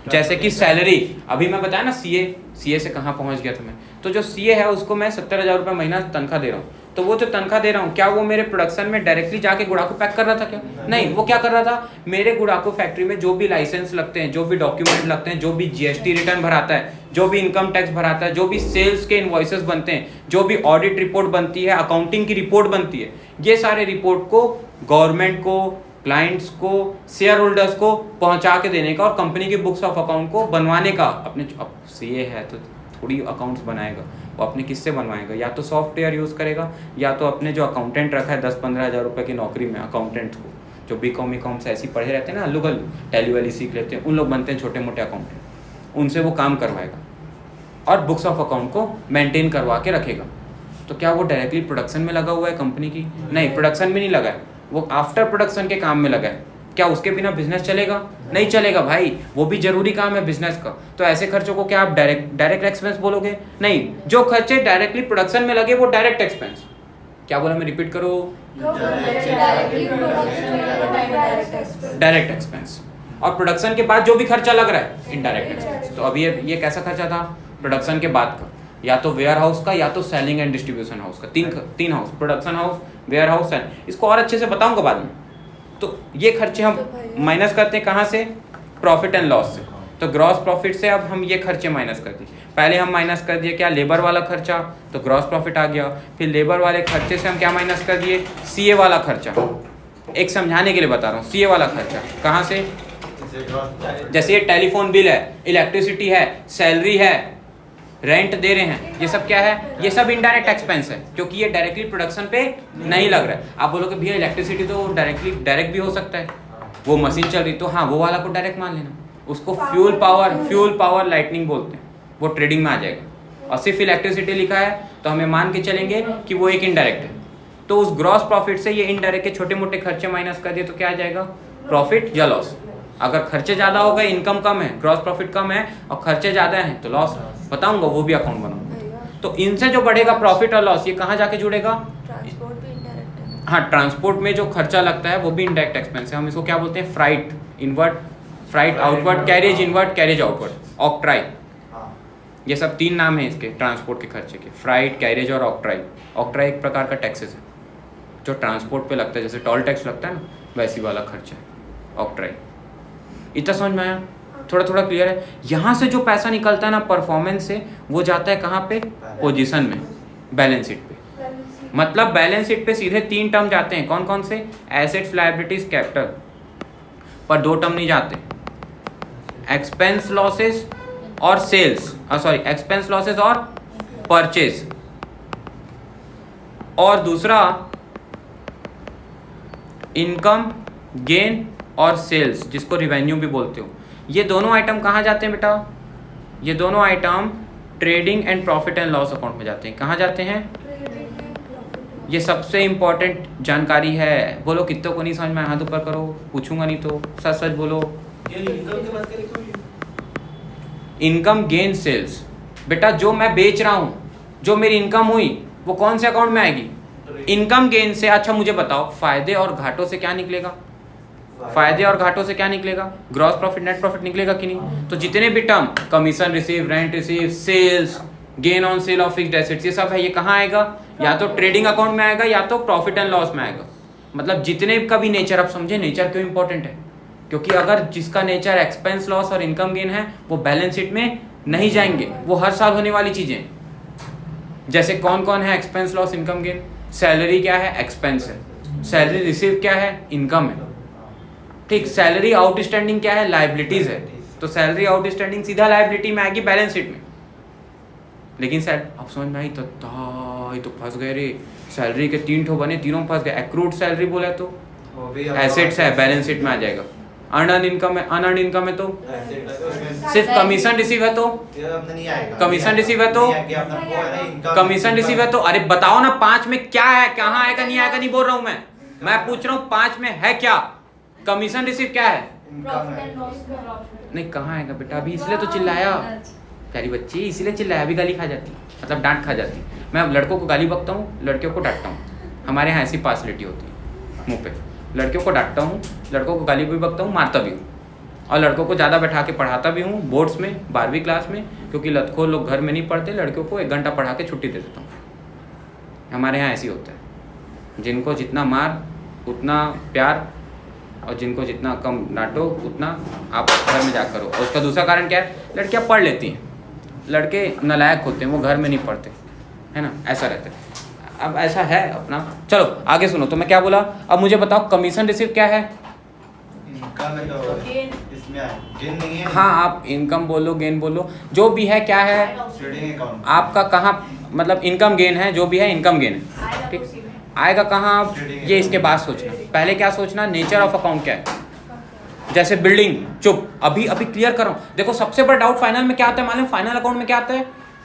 A: जैसे कि सैलरी। अभी मैं बताया ना सीए से कहाँ पहुँच गया था मैं। तो जो सीए है उसको मैं 70,000 रुपये महीना तनख्वाह दे रहा हूँ। तो वो जो तनख्वाह दे रहा हूँ, क्या वो मेरे प्रोडक्शन में डायरेक्टली जाके गुड़ाकू पैक कर रहा था क्या? नहीं। वो क्या कर रहा था, मेरे गुड़ाकू फैक्ट्री में जो भी लाइसेंस लगते हैं, जो भी डॉक्यूमेंट लगते हैं, जो भी जीएसटी रिटर्न भराता है, जो भी इनकम टैक्स भराता है, जो भी सेल्स के इनवॉइसेस बनते हैं, जो भी ऑडिट रिपोर्ट बनती है, अकाउंटिंग की रिपोर्ट बनती है, ये सारे रिपोर्ट को गवर्नमेंट को, क्लाइंट्स को, शेयर होल्डर्स को पहुंचा के देने का और कंपनी की बुक्स ऑफ अकाउंट को बनवाने का। अपने अब सीए है तो थोड़ी अकाउंट्स बनाएगा, वो अपने किससे बनवाएगा? या तो सॉफ्टवेयर यूज़ करेगा, या तो अपने जो अकाउंटेंट रखा है 10-15 हज़ार रुपये की नौकरी में अकाउंटेंट्स को, जो बीकॉम से ऐसी पढ़े रहते हैं ना, अल्लू गल्लू टैली वैली सीख लेते हैं, उन लोग बनते हैं छोटे मोटे अकाउंटेंट, उनसे वो काम करवाएगा और बुक्स ऑफ अकाउंट को मेंटेन करवा के रखेगा। तो क्या वो डायरेक्टली प्रोडक्शन में लगा हुआ है कंपनी की? नहीं, प्रोडक्शन में नहीं लगा है, वो आफ्टर प्रोडक्शन के काम में लगा है। क्या उसके बिना बिजनेस चलेगा? नहीं चलेगा भाई, वो भी जरूरी काम है बिजनेस का। तो ऐसे खर्चों को क्या आप डायरेक्ट एक्सपेंस बोलोगे? नहीं, जो खर्चे डायरेक्टली प्रोडक्शन में लगे वो डायरेक्ट एक्सपेंस। क्या बोला मैं, रिपीट करो? Direct expense. और प्रोडक्शन के बाद जो भी खर्चा लग रहा है इनडायरेक्ट एक्सपेंस। तो अभी ये कैसा खर्चा था? प्रोडक्शन के बाद का, या तो वेयर हाउस का, या तो सेलिंग एंड डिस्ट्रीब्यूशन हाउस का। तीन house, production house, warehouse, selling. इसको और अच्छे से बताऊंगा बाद में। तो ये खर्चे हम माइनस करते हैं कहाँ से? प्रॉफिट एंड लॉस से। तो ग्रॉस प्रॉफिट से अब हम ये खर्चे माइनस कर दिए। पहले हम माइनस कर दिए क्या? लेबर वाला खर्चा, तो ग्रॉस प्रॉफिट आ गया। फिर लेबर वाले खर्चे से हम क्या माइनस कर दिए? सीए वाला खर्चा। एक समझाने के लिए बता रहा हूँ, सीए वाला खर्चा कहाँ से? जैसे ये टेलीफोन बिल है, इलेक्ट्रिसिटी है, सैलरी है, रेंट दे रहे हैं, ये सब क्या है? ये सब इनडायरेक्ट एक्सपेंस है, क्योंकि ये डायरेक्टली प्रोडक्शन पे नहीं लग रहा है। आप बोलोगे भैया इलेक्ट्रिसिटी तो डायरेक्ट भी हो सकता है, वो मशीन चल रही, तो हाँ वो वाला को डायरेक्ट मान लेना। उसको फ्यूल पावर लाइटनिंग बोलते हैं, वो ट्रेडिंग में आ जाएगा। और सिर्फ इलेक्ट्रिसिटी लिखा है तो हमें मान के चलेंगे कि वो एक इनडायरेक्ट है। तो उस ग्रॉस प्रॉफिट से ये इनडायरेक्ट के छोटे मोटे खर्चे माइनस कर दिए तो क्या आ जाएगा? प्रॉफिट या लॉस। अगर खर्चे ज़्यादा हो गए, इनकम कम है, ग्रॉस प्रॉफिट कम है, और खर्चे ज़्यादा हैं तो लॉस। बताऊंगा, वो भी अकाउंट बनाऊंगा। तो इनसे जो बढ़ेगा प्रॉफिट और लॉस, ये कहाँ जाके जुड़ेगा?
B: ट्रांसपोर्ट भी इनडायरेक्ट है।
A: हाँ, ट्रांसपोर्ट में जो खर्चा लगता है वो भी इनडायरेक्ट एक्सपेंस है। हम इसको क्या बोलते हैं? Freight inward, freight outward, carriage inward, carriage outward, octroi. ये सब 3 नाम है इसके ट्रांसपोर्ट के खर्चे के, फ्राइट, कैरेज और ऑक्ट्राई। ऑक्ट्राई एक प्रकार का टैक्सेस है जो ट्रांसपोर्ट पे लगता है, जैसे टोल टैक्स लगता है ना, वैसी वाला खर्चा है ऑक्ट्राई। इतना समझ में आया? थोड़ा क्लियर है? यहाँ से जो पैसा निकलता है ना परफॉर्मेंस से, वो जाता है कहाँ पे? पोजीशन में, बैलेंस शीट पे। मतलब बैलेंस शीट पे सीधे 3 टर्म जाते हैं। कौन कौन से? Assets, liabilities, capital. पर 2 टर्म नहीं जाते, एक्सपेंस लॉसेस और सेल्स, एक्सपेंस लॉसेस और परचेज, और दूसरा इनकम गेन और सेल्स, जिसको रिवेन्यू भी बोलते हो। ये दोनों आइटम कहाँ जाते हैं बेटा? ये दोनों item trading and profit and loss account में जाते हैं। कहाँ जाते हैं? ये सबसे इम्पोर्टेंट जानकारी है। बोलो कितनों को नहीं समझ में, हाथ ऊपर करो, पूछूंगा नहीं तो, सच सच बोलो। इनकम गेन सेल्स, बेटा जो मैं बेच रहा हूँ, जो मेरी इनकम हुई वो कौन से अकाउंट में आएगी? इनकम गेन से। अच्छा मुझे बताओ फायदे और घाटों से क्या निकलेगा? फायदे और घाटों से क्या निकलेगा? ग्रॉस प्रॉफिट, नेट प्रॉफिट निकलेगा कि नहीं? तो जितने भी term, commission receive, rent receive, sales, gain on sale of fixed assets, ये सब है, ये कहाँ आएगा? या तो ट्रेडिंग अकाउंट में आएगा या तो प्रॉफिट एंड लॉस में आएगा। मतलब जितने का भी नेचर, आप समझे नेचर क्यों इंपॉर्टेंट है? क्योंकि अगर जिसका नेचर एक्सपेंस लॉस और इनकम गेन है वो बैलेंस शीट में नहीं जाएंगे, वो हर साल होने वाली चीजें। जैसे कौन कौन है expense loss income gain? Salary क्या है? एक्सपेंस है। सैलरी रिसीव क्या है? इनकम है। ठीक, सैलरी आउटस्टैंडिंग क्या है? लायबिलिटीज है। तो सैलरी आउटस्टैंडिंग सीधा लायबिलिटी में आएगी बैलेंस शीट में। लेकिन सर आप समझ में आई तो ये तो फंस गए रे, सैलरी के 3 ठो बने, तीनों फंस गए। एक्रूड सैलरी बोला तो एसेट्स है, बैलेंस शीट में आ जाएगा। अर्न इनकम है, अनअर्न इनकम है तो सिर्फ कमीशन रिसीव है तो कमीशन रिसीव है तो कमीशन रिसीव है तो अरे बताओ ना 5 में क्या है, कहाँ आएगा नहीं आएगा नहीं बोल रहा हूँ मैं पूछ रहा हूँ 5 में है क्या? कमीशन रिसीव क्या है? नहीं कहाँ आएगा बेटा? अभी इसलिए तो चिल्लाया प्यारी बच्ची, इसलिए चिल्लाया, अभी गाली खा जाती, मतलब डांट खा जाती। मैं लड़कों को गाली बकता हूँ, लड़कियों को डांटता हूँ। हमारे यहाँ ऐसी पार्सलिटी होती है मुँह पे। लड़कियों को डांटता हूँ, लड़कों को गाली भी बकता हूँ, मारता भी हूँ, और लड़कों को ज़्यादा बैठा के पढ़ाता भी हूँ बोर्ड्स में 12वीं क्लास में, क्योंकि लतखोर लोग घर में नहीं पढ़ते, लड़कियों को 1 घंटा पढ़ा के छुट्टी दे देता हूँ। हमारे यहाँ ऐसी होता है, जिनको जितना मार उतना प्यार, और जिनको जितना कम डांटो उतना आप घर में जाकर करो। और उसका दूसरा कारण क्या है? लड़कियाँ पढ़ लेती हैं, लड़के नलायक होते हैं, वो घर में नहीं पढ़ते, है ना, ऐसा रहता है। अब ऐसा है अपना। चलो आगे सुनो, तो मैं क्या बोला? अब मुझे बताओ कमीशन रिसीव क्या है? हाँ आप इनकम बोलो, गेन बोलो, जो भी है, क्या है आपका? कहाँ मतलब इनकम गेन है, जो भी है इनकम गेन है, ठीक। आएगा कहाँ? आप ये इसके बाद सोचना। पहले क्या सोचना? नेचर ऑफ अकाउंट क्या है। जैसे बिल्डिंग, चुप, अभी क्लियर कर रहा हूँ। देखो सबसे बड़ा डाउट फाइनल में क्या आता है मालूम? फाइनल अकाउंट में क्या आता है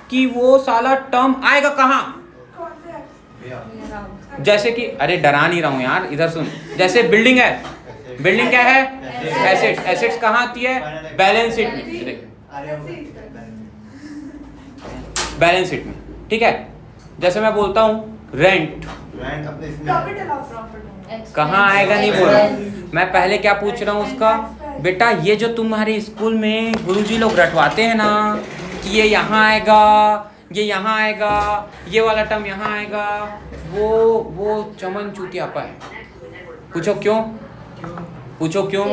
A: कि वो साला टर्म आएगा कहाँ? जैसे कि अरे डरा नहीं रहा हूँ यार, इधर सुन। जैसे बिल्डिंग है, बिल्डिंग क्या है? एसेट्स। एसेट्स कहाँ आती है? बैलेंस शीट में। बैलेंस शीट में, ठीक है। जैसे मैं बोलता हूँ रेंट, कहाँ आएगा नहीं बोल रहा। मैं पहले क्या पूछ रहा हूँ उसका? बेटा ये जो तुम्हारे स्कूल में गुरुजी लोग रटवाते हैं ना कि ये यहाँ आएगा, ये यहाँ आएगा, ये वाला टर्म यहाँ आएगा, वो चमन चूतियापा है। पूछो क्यों? पूछो क्यों?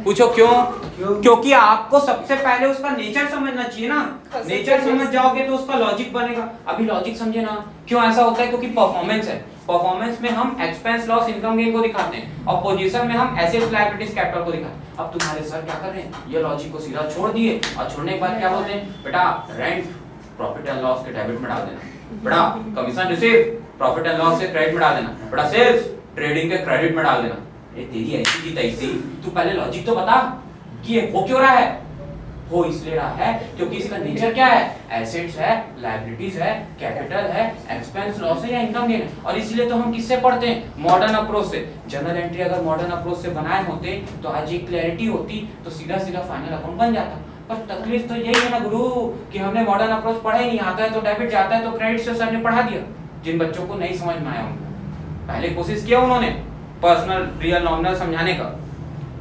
A: पूछो क्यों? क्योंकि आपको सबसे पहले उसका नेचर समझना चाहिए ना। नेचर समझ जाओगे तो उसका लॉजिक बनेगा। अभी लॉजिक समझे ना क्यों ऐसा होता है? क्योंकि परफॉर्मेंस है। परफॉर्मेंस में हम एक्सपेंस लॉस इनकम गेन को दिखाते हैं, और पोजीशन में हम एसेट्स लायबिलिटीज कैपिटल को दिखाते हैं। अब तुम्हारे सर क्या कर रहे हैं? ये लॉजिक को सीधा छोड़ दिए, और छोड़ने के बाद क्या बोलते हैं? बेटा रेंट प्रॉफिट एंड लॉस के डेबिट में डाल देना, बेटा commission receive profit and loss से क्रेडिट में डाल देना, बेटा सेल्स ट्रेडिंग के क्रेडिट में डाल देना। ये तेरी ऐसी की तैसी, तू पहले लॉजिक तो बता कि ये हो क्यों रहा है? हो इसलिए रहा है क्योंकि इसका नेचर क्या है? एसेट्स है, लायबिलिटीज है, कैपिटल है, एक्सपेंस लॉस है या इनकम गेन है। और इसलिए तो हम किससे पढ़ते हैं? मॉडर्न अप्रोच से। जनरल एंट्री अगर मॉडर्न अप्रोच से बनाए होते तो आज ये क्लैरिटी होती, तो सीधा सीधा फाइनल अकाउंट बन जाता। पर तकलीफ तो यही है ना गुरु कि हमने मॉडर्न अप्रोच पढ़ा ही नहीं। आता है तो डेबिट, जाता है तो क्रेडिट से सर ने पढ़ा दिया। जिन बच्चों को नहीं समझ में आया उनको पहले कोशिश किया उन्होंने पर्सनल रियल नॉमिनल समझाने का,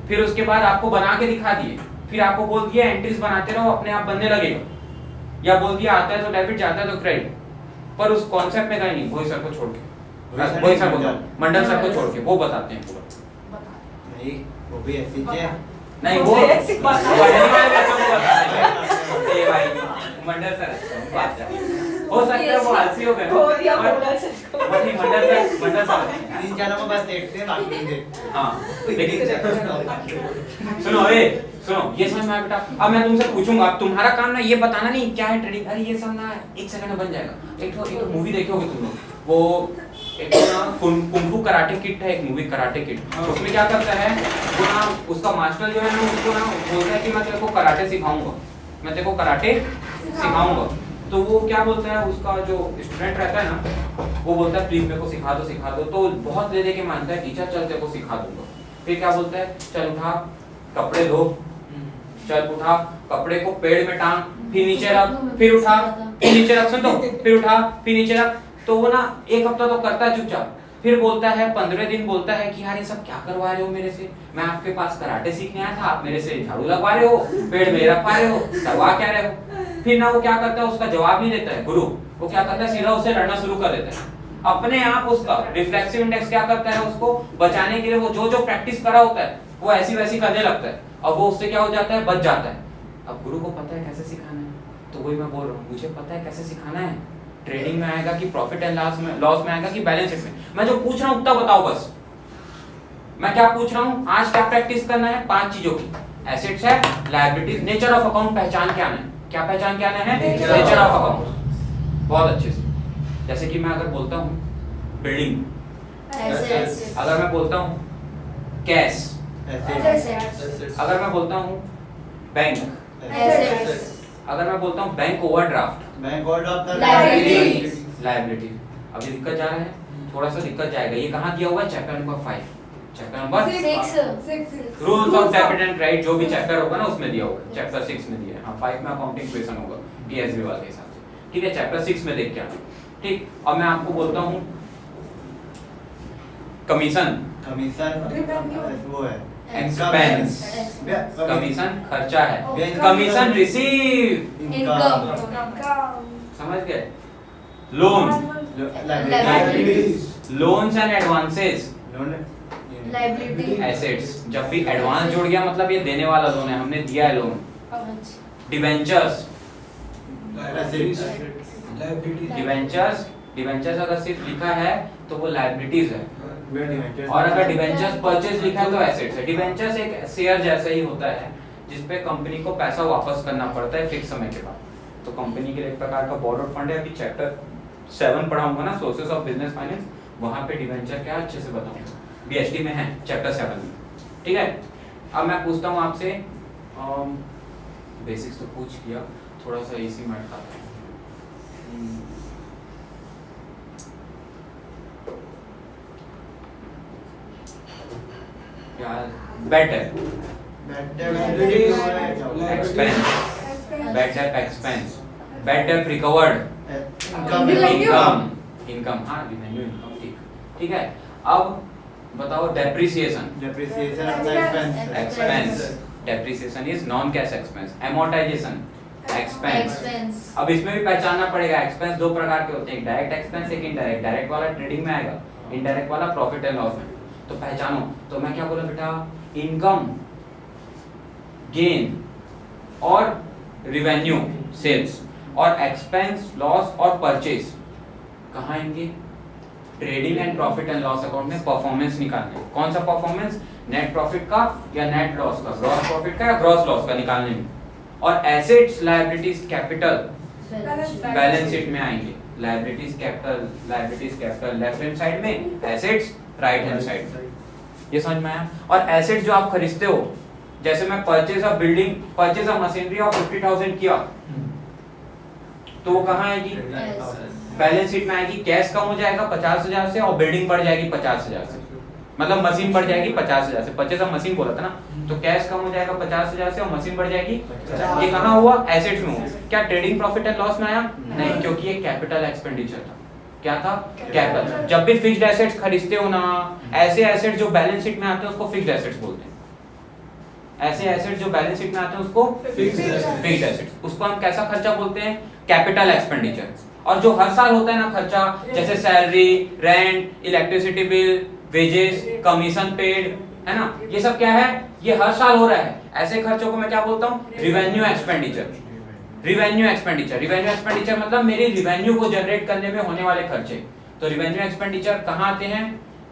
A: फिर उसके बाद आपको बना के दिखा दिए, फिर आपको बोल दिया एंट्रीज बनाते रहो, अपने आप बनने लगेगा, या बोल दिया आता है तो डेबिट, जाता है तो क्रेडिट। पर उस कॉन्सेप्ट में गए नहीं। वही सर को छोड़ के, वही सर को, मंडल सर को छोड़ के, वो बताते हैं पूरा।
C: नहीं वो भी ऐसी है,
A: नहीं वो पढ़ने वाले बच्चों को बताते हैं। ए भाई मंडल सर हो सकता है वो आलसी हो गए हो, मंडल सर
C: 3-4 नंबर बस देखते हैं, बाकी नहीं देखते।
A: हां लेकिन सुनो ये समझ में आया बेटा। अब मैं तुमसे पूछूंगा, अब तुम्हारा काम ना ये बताना नहीं क्या है ट्रेडिंग। अरे ये सब ना 1 सेकंड में बन जाएगा। एक तो मूवी देखोगे तुम लोग, वो एक ना कुंफू कराटे किड है, एक मूवी कराटे किड। उसमें क्या करता है वो ना, उसका मास्टर जो है ना उसको ना बोलता है कि मैं तेरे को कराटे सिखाऊंगा, मैं तेरे को कराटे सिखाऊंगा। तो वो क्या बोलता है, उसका जो स्टूडेंट रहता है ना, वो बोलता है प्लीज मेरे को सिखा दो, तो बहुत ले के मानता है टीचर चल तेरे को सिखा दूंगा। फिर क्या बोलता है, चल उठा कपड़े धो, चल उठा कपड़े को पेड़ में टांग, फिर नीचे रख, फिर उठा, फिर नीचे रख, सुन तो, फिर उठा, फिर नीचे रख। तो वो ना एक हफ्ता तो करता है चुपचाप, फिर बोलता है 15 दिन बोलता है कि यार ये सब क्या करवा रहे हो मेरे से, मैं आपके पास कराटे सीखने आया था, आप मेरे से झाड़ू लगवा रहे हो, पेड़ में रखवा रहे हो, करवा क्या रहे हो। फिर ना वो क्या करता है, उसका जवाब नहीं देता है गुरु, वो क्या करता है सीधा उसे लड़ना शुरू कर देता है। अपने आप उसका रिफ्लेक्सिव इंडेक्स क्या करता है, उसको बचाने के लिए वो जो जो प्रैक्टिस करा होता है वो ऐसी वैसी करने लगता है, अब वो उससे क्या हो जाता है, बच जाता है। अब गुरु को पता है कैसे सिखाना है, तो वही मैं बोल रहा हूँ, मुझे पता है कैसे सिखाना है। ट्रेडिंग में आएगा कि प्रॉफिट एंड लॉस में आएगा कि बैलेंस शीट में, मैं जो पूछ रहा हूँ उतना बताओ बस। मैं क्या पूछ रहा हूँ, आज क्या प्रैक्टिस करना है, 5 चीजों की, एसेट्स है, लायबिलिटीज, नेचर ऑफ अकाउंट पहचान क्या है, क्या पहचान क्या है, नेचर ऑफ अकाउंट। बहुत अच्छे से, जैसे कि मैं अगर बोलता हूँ बिल्डिंग, अगर मैं बोलता हूँ कैश, अगर मैं बोलता हूँ बैंक, अगर मैं बोलता हूँ बैंक ओवरड्राफ्ट, लायबिलिटी। अब ये दिक्कत जा रहा है, थोड़ा सा दिक्कत जाएगा, ये कहाँ दिया हुआ है, chapter number 5, chapter number 6 rules of debit and credit, जो भी चैप्टर होगा ना उसमें दिया होगा, चैप्टर 6 में दिया है। हाँ 5 में अकाउंटिंग क्वेश्चन होगा पीएसबी वाले के हिसाब से, ठीक है, चैप्टर 6 में देख के आना। ठीक, अब मैं आपको बोलता हूँ कमीशन,
C: वो है
A: एक्सपेंस, कमीशन खर्चा है, कमीशन रिसीव,
B: इनकम,
A: समझ गए, loan, loans and advances,
B: liability,
A: assets. जब भी एडवांस जुड़ गया मतलब ये देने वाला लोन है, हमने दिया है लोन। डिवेंचर्स, डिवेंचर्स अगर सिर्फ लिखा है तो वो लायबिलिटीज है, और अगर डिवेंचर्स परचेज लिखा है तो एसेट्स है। डिवेंचर्स एक शेयर जैसा ही होता है जिसपे कंपनी को पैसा वापस करना पड़ता है फिक्स समय के बाद। तो कंपनी के लिए एक प्रकार का बॉरोड फंड है, अभी चैप्टर 7 पढ़ाऊंगा ना, सोर्सेस ऑफ बिजनेस फाइनेंस, वहां पे डिवेंचर क्या अच्छे से बताऊंगा, बीएसटी में है चैप्टर 7 में, ठीक है। अब मैं पूछता हूँ आपसे, बेसिक्स तो पूछ लिया, थोड़ा सा इसी में अटकाता है। Bed date expense, bed date expense, bed debt recovered income, हाँ रिवेन्यू इनकम, ठीक है। अब बताओ depreciation, expense, depreciation is non cash expense, amortisation expense. अब इसमें भी पहचानना पड़ेगा, एक्सपेंस 2 प्रकार के होते हैं, एक डायरेक्ट एक्सपेंस, एक इनडायरेक्ट। डायरेक्ट वाला ट्रेडिंग में आएगा, इनडायरेक्ट वाला प्रॉफिट एंड लॉस में। तो पहचानो, तो मैं क्या बोला बेटा, इनकम, गेन और रिवेन्यू सेल्स, और एक्सपेंस, लॉस और परचेज कहाँ आएंगे, trading and profit and loss account में परफॉर्मेंस निकालने। कौन सा परफॉर्मेंस, नेट प्रॉफिट का या नेट लॉस का, ग्रॉस प्रॉफिट का या ग्रॉस लॉस का निकालने में। और assets, liabilities, capital balance sheet में आएंगे, liabilities capital left hand side में, एसेट्स राइट हैंड साइड। ये समझ में आया। और एसेट्स जो आप खरीदते हो, जैसे मैं purchase of building, purchase of machinery of 50,000 किया, तो वो कहाँ आएगी, बैलेंस शीट में आएगी। कैश कम हो जाएगा 50,000 से और बिल्डिंग बढ़ जाएगी 50,000 से, मतलब मशीन बढ़ जाएगी 50,000 से, परचेज ऑफ मशीन बोला था ना, तो कैश कम हो जाएगा 50,000 से और मशीन बढ़ जाएगी। ये कहाँ हुआ, एसेट्स में हुआ। क्या ट्रेडिंग प्रॉफिट एंड लॉस में आया, नहीं, क्योंकि ये कैपिटल एक्सपेंडिचर था। क्या था, कैपिटल। जब भी फिक्स्ड एसेट्स खरीदते हो ना, ऐसे एसेट्स जो बैलेंस शीट में आते हैं उसको फिक्स्ड एसेट्स बोलते हैं। ऐसे एसेट्स जो बैलेंस शीट में आते हैं उसको फिक्स्ड एसेट्स, उसको हम कैसा खर्चा बोलते हैं, कैपिटल एक्सपेंडिचर। और जो हर साल होता है ना खर्चा, जैसे salary, rent, electricity bill, wages, commission paid, है ना, ये सब क्या है, ये हर साल हो रहा है। ऐसे खर्चों को मैं क्या बोलता हूँ, रिवेन्यू एक्सपेंडिचर। रिवेन्यू एक्सपेंडिचर मतलब मेरी रिवेन्यू को जनरेट करने में होने वाले खर्चे। तो रिवेन्यू एक्सपेंडिचर कहाँ आते हैं,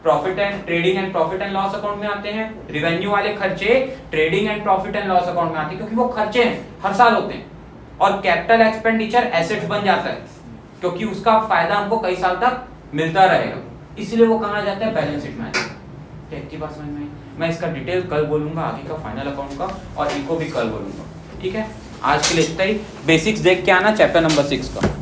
A: profit and trading and profit and loss account में आते हैं। रिवेन्यू वाले खर्चे trading and profit and loss account में आते हैं, क्योंकि वो खर्चे हैं, हर साल होते हैं। और कैपिटल एक्सपेंडिचर एसेट्स बन जाता है, क्योंकि उसका फायदा हमको कई साल तक मिलता रहेगा, इसलिए वो कहाँ जाता है, बैलेंस शीट में आता है। क्या इतनी बात समझ में आई? मैं इसका डिटेल कल बोलूंगा, आगे का फाइनल अकाउंट का, और इको भी कल बोलूंगा, ठीक है। आज के लिए इतना ही। बेसिक्स देख के आना चैप्टर नंबर 6 का।